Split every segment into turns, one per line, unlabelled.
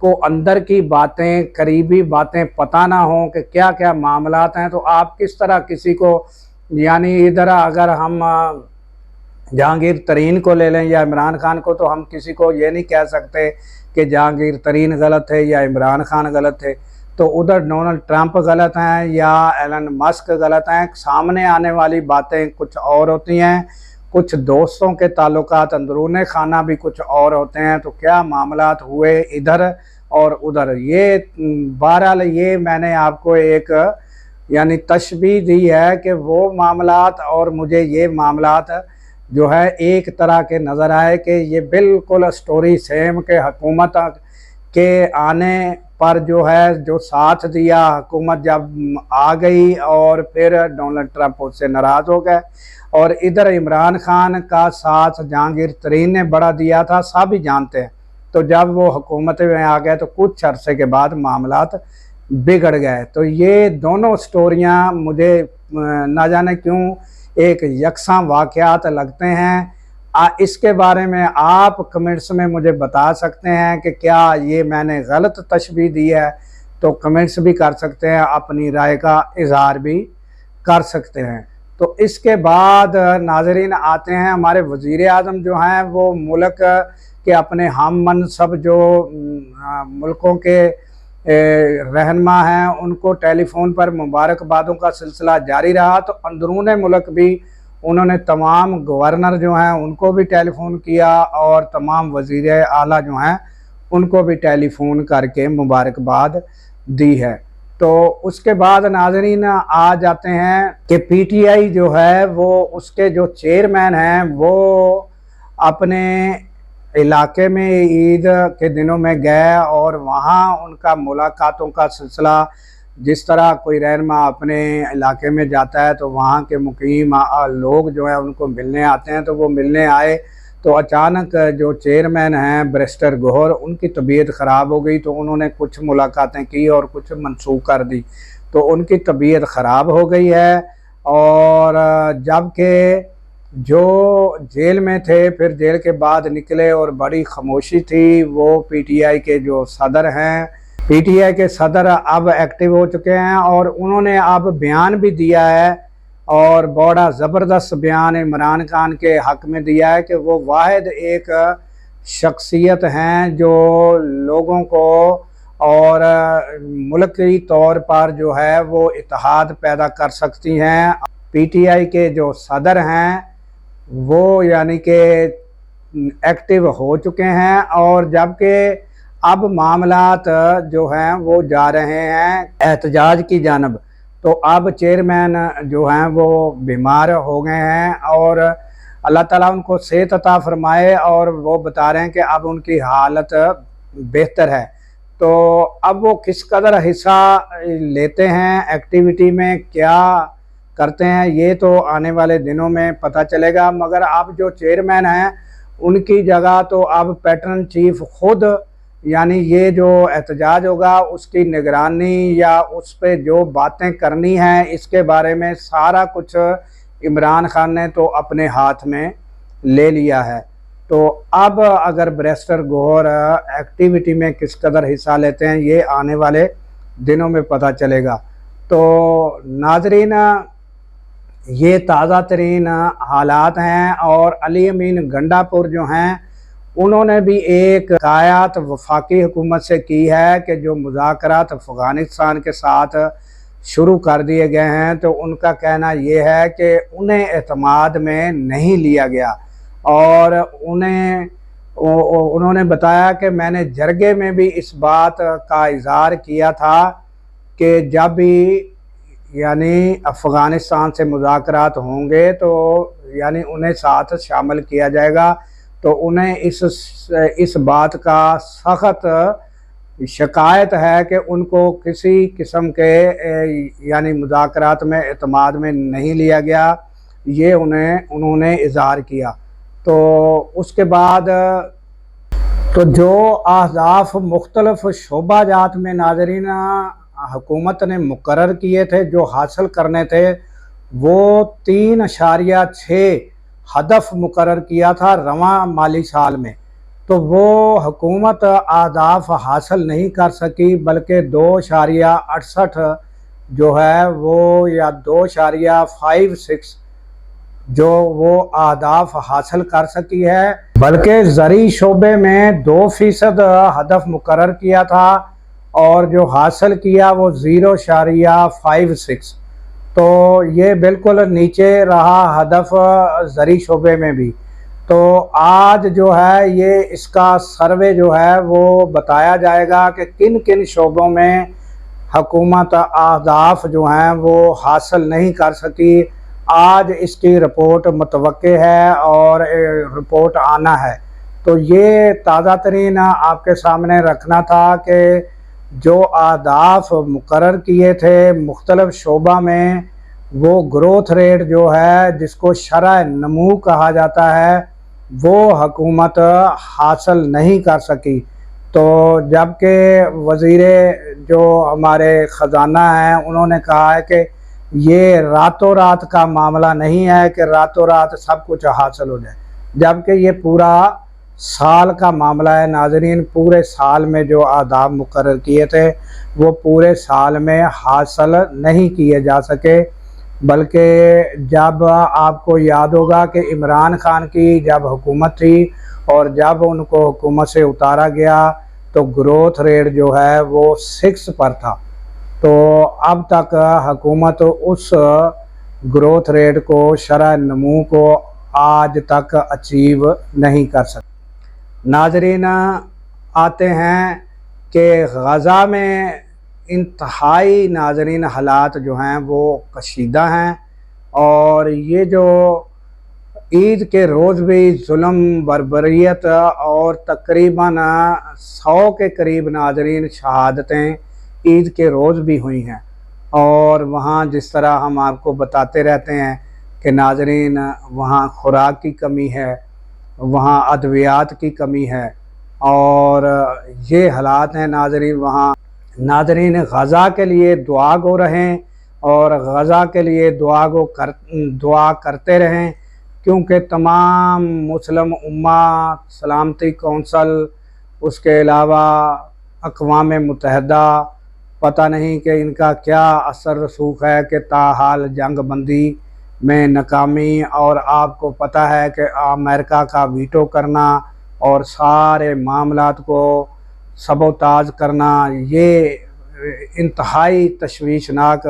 کو اندر کی باتیں قریبی باتیں پتہ نہ ہوں کہ کیا کیا معاملات ہیں، تو آپ کس طرح کسی کو یعنی ادھر اگر ہم جہانگیر ترین کو لے لیں یا عمران خان کو، تو ہم کسی کو یہ نہیں کہہ سکتے کہ جہانگیر ترین غلط ہے یا عمران خان غلط ہے، تو ادھر ڈونلڈ ٹرمپ غلط ہیں یا ایلن مسک غلط ہیں۔ سامنے آنے والی باتیں کچھ اور ہوتی ہیں، کچھ دوستوں کے تعلقات اندرون خانہ بھی کچھ اور ہوتے ہیں، تو کیا معاملات ہوئے ادھر اور ادھر، یہ بہرحال یہ میں نے آپ کو ایک یعنی تشبیہ دی ہے کہ وہ معاملات اور مجھے یہ معاملات جو ہے ایک طرح کے نظر آئے کہ یہ بالکل سٹوری سیم کہ حکومت کے آنے پر جو ہے جو ساتھ دیا، حکومت جب آ گئی اور پھر ڈونلڈ ٹرمپ اس سے ناراض ہو گئے، اور ادھر عمران خان کا ساتھ جہانگیر ترین نے بڑا دیا تھا، سب ہی جانتے ہیں۔ تو جب وہ حکومت میں آ گئے تو کچھ عرصے کے بعد معاملات بگڑ گئے۔ تو یہ دونوں سٹوریاں مجھے نہ جانے کیوں ایک یکساں واقعات لگتے ہیں۔ اس کے بارے میں آپ کمنٹس میں مجھے بتا سکتے ہیں کہ کیا یہ میں نے غلط تشبیہ دی ہے، تو کمنٹس بھی کر سکتے ہیں، اپنی رائے کا اظہار بھی کر سکتے ہیں۔ تو اس کے بعد ناظرین آتے ہیں ہمارے وزیر اعظم جو ہیں، وہ ملک کے اپنے ہم منصب جو ملکوں کے رہنما ہیں ان کو ٹیلی فون پر مبارکبادوں کا سلسلہ جاری رہا، تو اندرون ملک بھی انہوں نے تمام گورنر جو ہیں ان کو بھی ٹیلی فون کیا اور تمام وزیر اعلیٰ جو ہیں ان کو بھی ٹیلی فون کر کے مبارکباد دی ہے۔ تو اس کے بعد ناظرین آ جاتے ہیں کہ پی ٹی آئی جو ہے وہ اس کے جو چیئرمین ہیں وہ اپنے علاقے میں عید کے دنوں میں گئے اور وہاں ان کا ملاقاتوں کا سلسلہ، جس طرح کوئی رہنما اپنے علاقے میں جاتا ہے تو وہاں کے مقیم لوگ جو ہیں ان کو ملنے آتے ہیں، تو وہ ملنے آئے تو اچانک جو چیئرمین ہیں بریسٹر گوہر، ان کی طبیعت خراب ہو گئی، تو انہوں نے کچھ ملاقاتیں کی اور کچھ منسوخ کر دی، تو ان کی طبیعت خراب ہو گئی ہے۔ اور جبکہ جو جیل میں تھے پھر جیل کے بعد نکلے اور بڑی خاموشی تھی، وہ پی ٹی آئی کے جو صدر ہیں، پی ٹی آئی کے صدر اب ایکٹیو ہو چکے ہیں اور انہوں نے اب بیان بھی دیا ہے، اور بڑا زبردست بیان عمران خان کے حق میں دیا ہے کہ وہ واحد ایک شخصیت ہیں جو لوگوں کو اور ملکی طور پر جو ہے وہ اتحاد پیدا کر سکتی ہیں۔ پی ٹی آئی کے جو صدر ہیں وہ یعنی کہ ایکٹیو ہو چکے ہیں، اور جبکہ اب معاملات جو ہیں وہ جا رہے ہیں احتجاج کی جانب، تو اب چیئرمین جو ہیں وہ بیمار ہو گئے ہیں اور اللہ تعالیٰ ان کو صحت عطا فرمائے، اور وہ بتا رہے ہیں کہ اب ان کی حالت بہتر ہے۔ تو اب وہ کس قدر حصہ لیتے ہیں ایکٹیویٹی میں، کیا کرتے ہیں، یہ تو آنے والے دنوں میں پتہ چلے گا، مگر اب جو چیئرمین ہیں ان کی جگہ تو اب پیٹرن چیف خود یعنی یہ جو احتجاج ہوگا اس کی نگرانی یا اس پہ جو باتیں کرنی ہیں اس کے بارے میں سارا کچھ عمران خان نے تو اپنے ہاتھ میں لے لیا ہے۔ تو اب اگر بریسٹر گوہر ایکٹیویٹی میں کس قدر حصہ لیتے ہیں یہ آنے والے دنوں میں پتہ چلے گا۔ تو ناظرین یہ تازہ ترین حالات ہیں، اور علی امین گنڈا پور جو ہیں انہوں نے بھی ایک شکایت وفاقی حکومت سے کی ہے کہ جو مذاکرات افغانستان کے ساتھ شروع کر دیے گئے ہیں، تو ان کا کہنا یہ ہے کہ انہیں اعتماد میں نہیں لیا گیا، اور انہوں نے بتایا کہ میں نے جرگے میں بھی اس بات کا اظہار کیا تھا کہ جب بھی یعنی افغانستان سے مذاکرات ہوں گے تو یعنی انہیں ساتھ شامل کیا جائے گا، تو انہیں اس بات کا سخت شکایت ہے کہ ان کو کسی قسم کے یعنی مذاکرات میں اعتماد میں نہیں لیا گیا، یہ انہوں نے اظہار کیا۔ تو اس کے بعد تو جو اہداف مختلف شعبہ جات میں ناظرین حکومت نے مقرر کیے تھے جو حاصل کرنے تھے، وہ 3.6 ہدف مقرر کیا تھا رواں مالی سال میں۔ تو وہ حکومت اہداف حاصل نہیں کر سکی، بلکہ 2.68 جو ہے وہ یا 2.56 جو وہ اہداف حاصل کر سکی ہے، بلکہ زرعی شعبے میں 2% ہدف مقرر کیا تھا اور جو حاصل کیا وہ 0.56۔ تو یہ بالکل نیچے رہا ہدف زرعی شعبے میں بھی۔ تو آج جو ہے یہ اس کا سروے جو ہے وہ بتایا جائے گا کہ کن کن شعبوں میں حکومت اہداف جو ہیں وہ حاصل نہیں کر سکی۔ آج اس کی رپورٹ متوقع ہے اور رپورٹ آنا ہے، تو یہ تازہ ترین آپ کے سامنے رکھنا تھا کہ جو اہداف مقرر کیے تھے مختلف شعبہ میں، وہ گروتھ ریٹ جو ہے جس کو شرح نمو کہا جاتا ہے وہ حکومت حاصل نہیں کر سکی۔ تو جبکہ وزیر جو ہمارے خزانہ ہیں انہوں نے کہا ہے کہ یہ راتوں رات کا معاملہ نہیں ہے کہ راتوں رات سب کچھ حاصل ہو جائے، جبکہ یہ پورا سال کا معاملہ ہے۔ ناظرین، پورے سال میں جو اہداف مقرر کیے تھے وہ پورے سال میں حاصل نہیں کیے جا سکے، بلکہ جب آپ کو یاد ہوگا کہ عمران خان کی جب حکومت تھی اور جب ان کو حکومت سے اتارا گیا تو گروتھ ریٹ جو ہے وہ 6 پر تھا، تو اب تک حکومت اس گروتھ ریٹ کو، شرح نمو کو آج تک اچیو نہیں کر سکتی۔ ناظرین، آتے ہیں کہ غزہ میں انتہائی ناظرین حالات جو ہیں وہ کشیدہ ہیں، اور یہ جو عید کے روز بھی ظلم بربریت اور تقریباً 100 کے قریب ناظرین شہادتیں عید کے روز بھی ہوئی ہیں، اور وہاں جس طرح ہم آپ کو بتاتے رہتے ہیں کہ ناظرین وہاں خوراک کی کمی ہے، وہاں ادویات کی کمی ہے، اور یہ حالات ہیں ناظرین وہاں۔ ناظرین، غزہ کے لیے دعا گو رہیں اور غزہ کے لیے دعا کرتے رہیں، کیونکہ تمام مسلم امہ، سلامتی کونسل، اس کے علاوہ اقوام متحدہ، پتہ نہیں کہ ان کا کیا اثر رسوخ ہے کہ تاحال جنگ بندی میں ناکامی، اور آپ کو پتہ ہے کہ امریکہ کا ویٹو کرنا اور سارے معاملات کو سبوتاژ کرنا، یہ انتہائی تشویشناک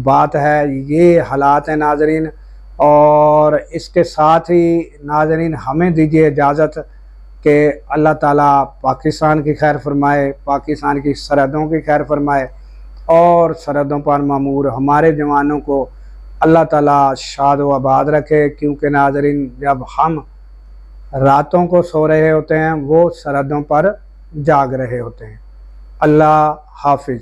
بات ہے۔ یہ حالات ہیں ناظرین، اور اس کے ساتھ ہی ناظرین ہمیں دیجیے اجازت کہ اللہ تعالیٰ پاکستان کی خیر فرمائے، پاکستان کی سرحدوں کی خیر فرمائے، اور سرحدوں پر مامور ہمارے جوانوں کو اللہ تعالیٰ شاد و آباد رکھے، کیونکہ ناظرین جب ہم راتوں کو سو رہے ہوتے ہیں وہ سرحدوں پر جاگ رہے ہوتے ہیں۔ اللہ حافظ۔